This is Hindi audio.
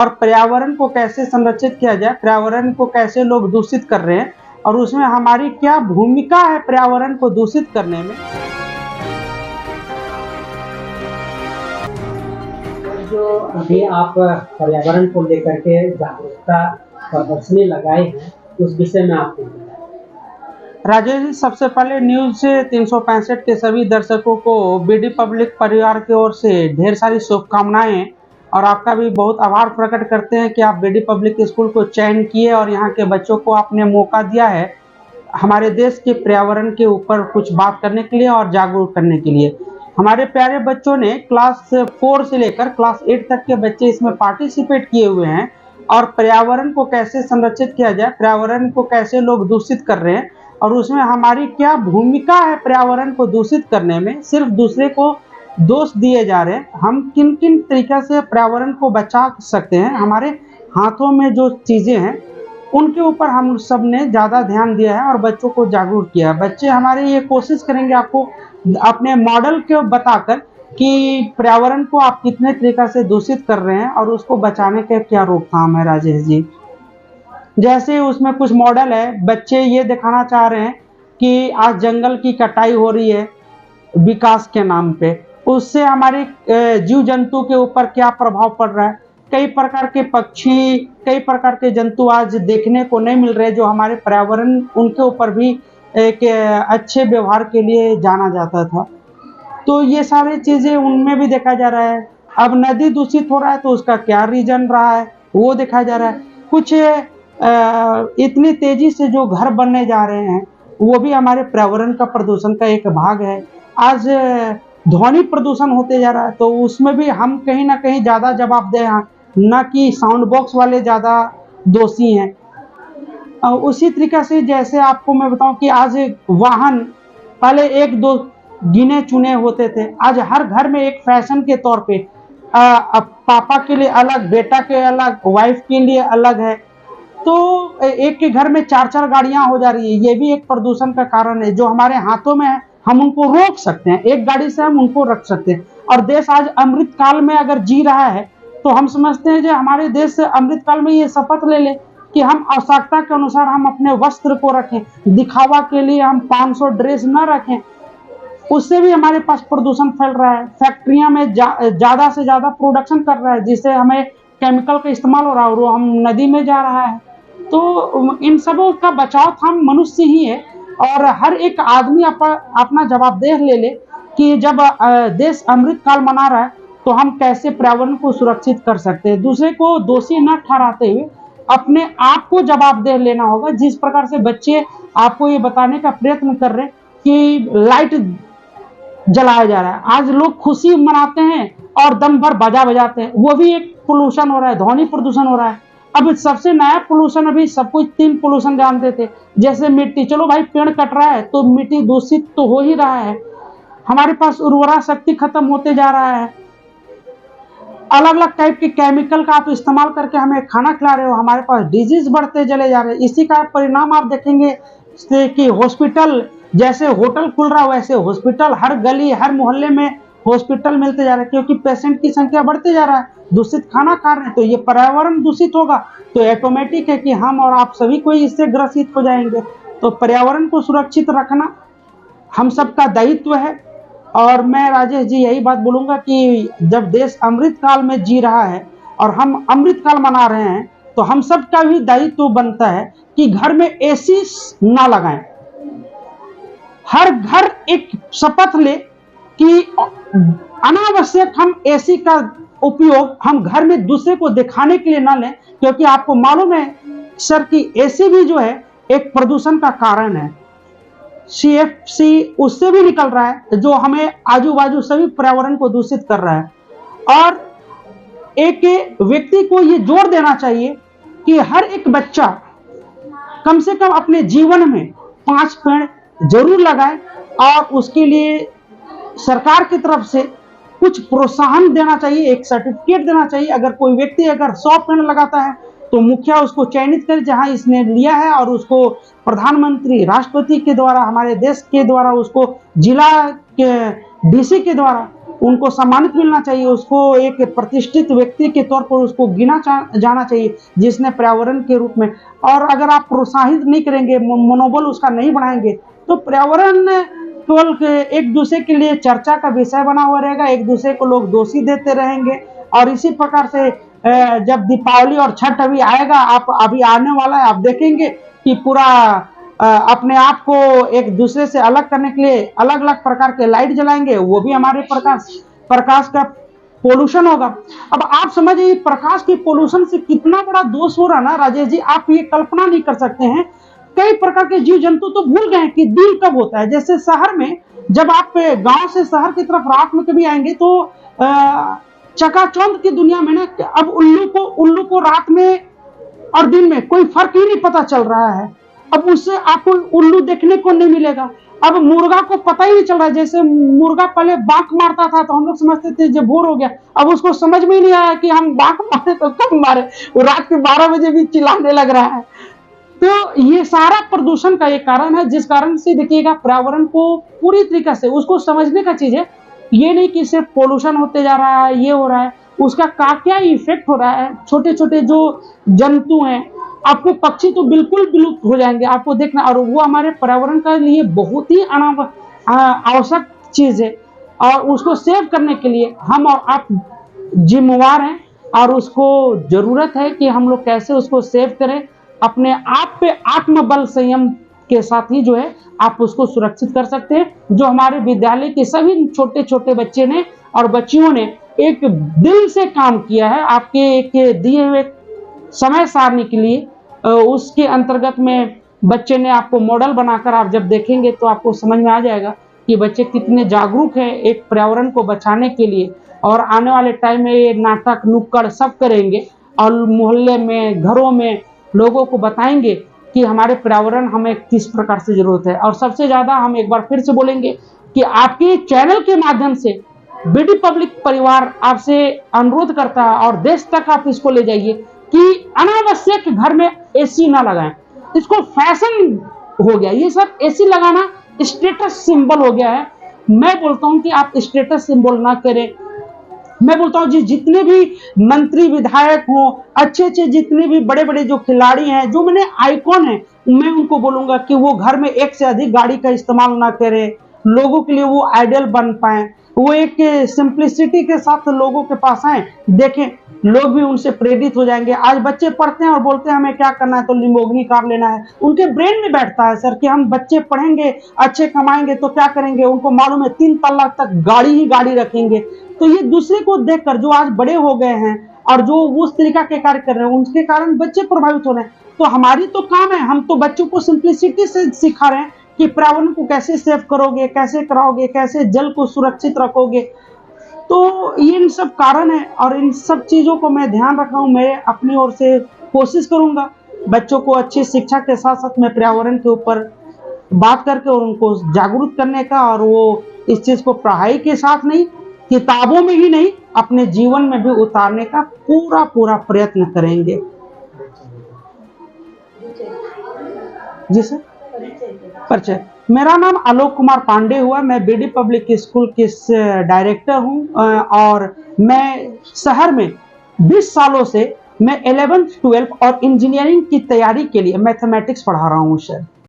और पर्यावरण को कैसे संरक्षित किया जाए, पर्यावरण को कैसे लोग दूषित कर रहे हैं और उसमें हमारी क्या भूमिका है पर्यावरण को दूषित करने में। जो अभी आप पर्यावरण को लेकर के जागरूकता प्रदर्शनी लगाए हैं, उस विषय में आपको राजेश जी, सबसे पहले न्यूज 365 के सभी दर्शकों को बीडी पब्लिक परिवार की ओर से ढेर सारी शुभकामनाएं और आपका भी बहुत आभार प्रकट करते हैं कि आप बीडी पब्लिक स्कूल को चयन किए और यहाँ के बच्चों को आपने मौका दिया है हमारे देश के पर्यावरण के ऊपर कुछ बात करने के लिए और जागरूक करने के लिए। हमारे प्यारे बच्चों ने क्लास 4 से लेकर क्लास 8 तक के बच्चे इसमें पार्टिसिपेट किए हुए हैं और पर्यावरण को कैसे संरक्षित किया जाए, पर्यावरण को कैसे लोग दूषित कर रहे हैं और उसमें हमारी क्या भूमिका है पर्यावरण को दूषित करने में। सिर्फ दूसरे को दोष दिए जा रहे हैं, हम किन किन तरीके से पर्यावरण को बचा सकते हैं, हमारे हाथों में जो चीज़ें हैं उनके ऊपर हम सब ने ज़्यादा ध्यान दिया है और बच्चों को जागरूक किया। बच्चे हमारे ये कोशिश करेंगे आपको अपने मॉडल के बताकर कि पर्यावरण को आप कितने तरीक़ा से दूषित कर रहे हैं और उसको बचाने के क्या रोकथाम है। राजेश जी, जैसे उसमें कुछ मॉडल है, बच्चे ये दिखाना चाह रहे हैं कि आज जंगल की कटाई हो रही है विकास के नाम पे, उससे हमारे जीव जंतु के ऊपर क्या प्रभाव पड़ रहा है। कई प्रकार के पक्षी, कई प्रकार के जंतु आज देखने को नहीं मिल रहे जो हमारे पर्यावरण उनके ऊपर भी एक अच्छे व्यवहार के लिए जाना जाता था। तो ये सारी चीज़ें उनमें भी देखा जा रहा है। अब नदी दूषित हो रहा है तो उसका क्या रीजन रहा है वो देखा जा रहा है। कुछ इतनी तेजी से जो घर बनने जा रहे हैं वो भी हमारे पर्यावरण का प्रदूषण का एक भाग है। आज ध्वनि प्रदूषण होते जा रहा है तो उसमें भी हम कहीं ना कहीं ज़्यादा जवाबदेह हैं, न कि साउंड बॉक्स वाले ज़्यादा दोषी हैं। उसी तरीके से जैसे आपको मैं बताऊं कि आज वाहन पहले एक दो गिने चुने होते थे, आज हर घर में एक फैशन के तौर पे अब पापा के लिए अलग, बेटा के अलग, वाइफ के लिए अलग है। तो एक के घर में 4-4 गाड़ियां हो जा रही है, ये भी एक प्रदूषण का कारण है। जो हमारे हाथों में है हम उनको रोक सकते हैं, एक गाड़ी से हम उनको रख सकते हैं। और देश आज अमृत काल में अगर जी रहा है तो हम समझते हैं कि हमारे देश से अमृत काल में ये शपथ ले ले कि हम आवश्यकता के अनुसार हम अपने वस्त्र को रखें, दिखावा के लिए हम 500 ड्रेस न रखें, उससे भी हमारे पास प्रदूषण फैल रहा है। फैक्ट्रियां में ज़्यादा से ज़्यादा प्रोडक्शन कर रहा है जिससे हमें केमिकल का इस्तेमाल हो रहा है और वो हम नदी में जा रहा है। तो इन सबों का बचाव हम मनुष्य ही है और हर एक आदमी अपना जवाबदेह ले ले कि जब देश अमृत काल मना रहा है तो हम कैसे पर्यावरण को सुरक्षित कर सकते हैं। दूसरे को दोषी न ठहराते हुए अपने आप को जवाबदेह लेना होगा। जिस प्रकार से बच्चे आपको ये बताने का प्रयत्न कर रहे हैं कि लाइट जलाया जा रहा है, आज लोग खुशी मनाते हैं और दम भर बाजा बजाते हैं, वो भी एक पोल्यूशन हो रहा है, ध्वनि प्रदूषण हो रहा है। अब सबसे नया पोल्यूशन, अभी सब कुछ 3 पोल्यूशन जानते थे, जैसे मिट्टी, चलो भाई पेड़ कट रहा है तो मिट्टी दूषित तो हो ही रहा है, हमारे पास उर्वरा शक्ति खत्म होते जा रहा है, अलग अलग टाइप के केमिकल का आप इस्तेमाल करके हमें खाना खिला रहे हो, हमारे पास डिजीज बढ़ते चले जा रहे हैं। इसी का परिणाम आप देखेंगे कि हॉस्पिटल, जैसे होटल खुल रहा है वैसे हॉस्पिटल, हर गली हर मोहल्ले में हॉस्पिटल मिलते जा रहे हैं क्योंकि पेशेंट की संख्या बढ़ते जा रहा है, दूषित खाना खा रहे हैं। तो ये पर्यावरण दूषित होगा तो ऑटोमेटिक है कि हम और आप सभी कोई इससे ग्रसित हो जाएंगे। तो पर्यावरण को सुरक्षित रखना हम सबका दायित्व है। और मैं राजेश जी यही बात बोलूँगा कि जब देश अमृत काल में जी रहा है और हम अमृत काल मना रहे हैं तो हम सबका भी दायित्व बनता है कि घर में एसी ना लगाएं। हर घर एक शपथ ले कि अनावश्यक हम एसी का उपयोग हम घर में दूसरे को दिखाने के लिए ना लें, क्योंकि आपको मालूम है सर कि एसी भी जो है एक प्रदूषण का कारण है। CFC उससे भी निकल रहा है जो हमें आजू बाजू सभी पर्यावरण को दूषित कर रहा है। और एक व्यक्ति को ये जोर देना चाहिए कि हर एक बच्चा कम से कम अपने जीवन में 5 पेड़ जरूर लगाए और उसके लिए सरकार की तरफ से कुछ प्रोत्साहन देना चाहिए, एक सर्टिफिकेट देना चाहिए। अगर कोई व्यक्ति अगर 100 पेड़ लगाता है तो मुखिया उसको चयनित करे जहां इसने लिया है और उसको प्रधानमंत्री, राष्ट्रपति के द्वारा, हमारे देश के द्वारा, उसको जिला के DC के द्वारा उनको सम्मानित मिलना चाहिए, उसको एक प्रतिष्ठित व्यक्ति के तौर पर उसको गिना जाना चाहिए जिसने पर्यावरण के रूप में। और अगर आप प्रोत्साहित नहीं करेंगे, मनोबल उसका नहीं बढ़ाएंगे, तो पर्यावरण केवल एक दूसरे के लिए चर्चा का विषय बना हुआ रहेगा, एक दूसरे को लोग दोषी देते रहेंगे। और इसी प्रकार से जब दीपावली और छठ अभी आएगा, आप अभी आने वाला है, आप देखेंगे कि पूरा अपने आप को एक दूसरे से अलग करने के लिए अलग अलग प्रकार के लाइट जलाएंगे, वो भी हमारे प्रकाश का पोल्यूशन होगा। अब आप समझिए प्रकाश की पोल्यूशन से कितना बड़ा दोष हो रहा ना राजेश जी, आप ये कल्पना नहीं कर सकते हैं। कई प्रकार के जीव जंतु तो भूल गए कि दिन कब होता है। जैसे शहर में जब आप गांव से शहर की तरफ रात में कभी आएंगे तो चकाचौंध की दुनिया में ना अब उल्लू को रात में और दिन में कोई फर्क ही नहीं पता चल रहा है। अब उससे आपको उल्लू देखने को नहीं मिलेगा। अब मुर्गा को पता ही नहीं चल रहा है। जैसे मुर्गा पहले बांक मारता था तो हम लोग समझते थे जब भोर हो गया, अब उसको समझ में ही नहीं आया कि हम बांक मारे तो कब मारे, वो रात के 12 बजे भी चिल्लाने लग रहा है। तो ये सारा प्रदूषण का एक कारण है, जिस कारण से देखिएगा पर्यावरण को पूरी तरीके से उसको समझने का चीज है। ये नहीं कि सिर्फ पोल्यूशन होते जा रहा है, ये हो रहा है, उसका क्या इफेक्ट हो रहा है। छोटे छोटे जो जंतु हैं, आपको पक्षी तो बिल्कुल विलुप्त हो जाएंगे, आपको देखना। और वो हमारे पर्यावरण के लिए बहुत ही आवश्यक चीज है, और उसको सेव करने के लिए हम और आप जिम्मेवार हैं। और उसको जरूरत है कि हम लोग कैसे उसको सेव करें, अपने आप पे आत्मबल संयम के साथ ही जो है आप उसको सुरक्षित कर सकते हैं। जो हमारे विद्यालय के सभी छोटे छोटे बच्चे ने और बच्चियों ने एक दिल से काम किया है आपके एक दिए हुए समय सारणी के लिए, उसके अंतर्गत में बच्चे ने आपको मॉडल बनाकर आप जब देखेंगे तो आपको समझ में आ जाएगा कि बच्चे कितने जागरूक हैं एक पर्यावरण को बचाने के लिए। और आने वाले टाइम में ये नाटक नुक्कड़ सब करेंगे और मोहल्ले में, घरों में लोगों को बताएंगे कि हमारे पर्यावरण हमें किस प्रकार से जरूरत है। और सबसे ज्यादा हम एक बार फिर से बोलेंगे कि आपके चैनल के माध्यम से बीडी पब्लिक परिवार आपसे अनुरोध करता है और देश तक आप इसको ले जाइए कि अनावश्यक घर में एसी ना लगाएं। इसको फैशन हो गया, ये सब एसी लगाना स्टेटस सिंबल हो गया है। मैं बोलता हूं कि आप स्टेटस सिंबल ना करें। मैं बोलता हूं जी, जितने भी मंत्री विधायक हों, अच्छे अच्छे जितने भी बड़े बड़े जो खिलाड़ी हैं, जो मैंने आइकॉन है, मैं उनको बोलूंगा कि वो घर में एक से अधिक गाड़ी का इस्तेमाल ना करें, लोगों के लिए वो आइडियल बन पाए, वो एक सिंप्लिसिटी के साथ लोगों के पास आए, देखें लोग भी उनसे प्रेरित हो जाएंगे। आज बच्चे पढ़ते हैं और बोलते हैं हमें क्या करना है तो लिम्बोर्गिनी कार लेना है। उनके ब्रेन में बैठता है सर कि हम बच्चे पढ़ेंगे, अच्छे कमाएंगे तो क्या करेंगे, उनको मालूम है 3 तलाक तक गाड़ी ही गाड़ी रखेंगे। तो ये दूसरे को देखकर जो आज बड़े हो गए हैं और जो उस तरीका के कार्य कर रहे हैं, उनके कारण बच्चे प्रभावित हो रहे हैं। तो हमारी तो काम है, हम तो बच्चों को सिंप्लिसिटी से सिखा रहे हैं कि पर्यावरण को कैसे सेव करोगे, कैसे कराओगे, कैसे जल को सुरक्षित रखोगे। तो ये इन सब कारण है और इन सब चीजों को मैं ध्यान रख रहा हूँ। मैं अपनी ओर से कोशिश करूंगा बच्चों को अच्छी शिक्षा के साथ साथ में पर्यावरण के ऊपर बात करके और उनको जागरूक करने का, और वो इस चीज को पढ़ाई के साथ नहीं, किताबों में ही नहीं, अपने जीवन में भी उतारने का पूरा प्रयत्न करेंगे। जी सर, परिचय, मेरा नाम आलोक कुमार पांडे हुआ। मैं बीडी पब्लिक स्कूल के डायरेक्टर हूं और मैं शहर में 20 सालों से मैं 11th 12th और इंजीनियरिंग की तैयारी के लिए मैथमेटिक्स पढ़ा रहा हूं सर।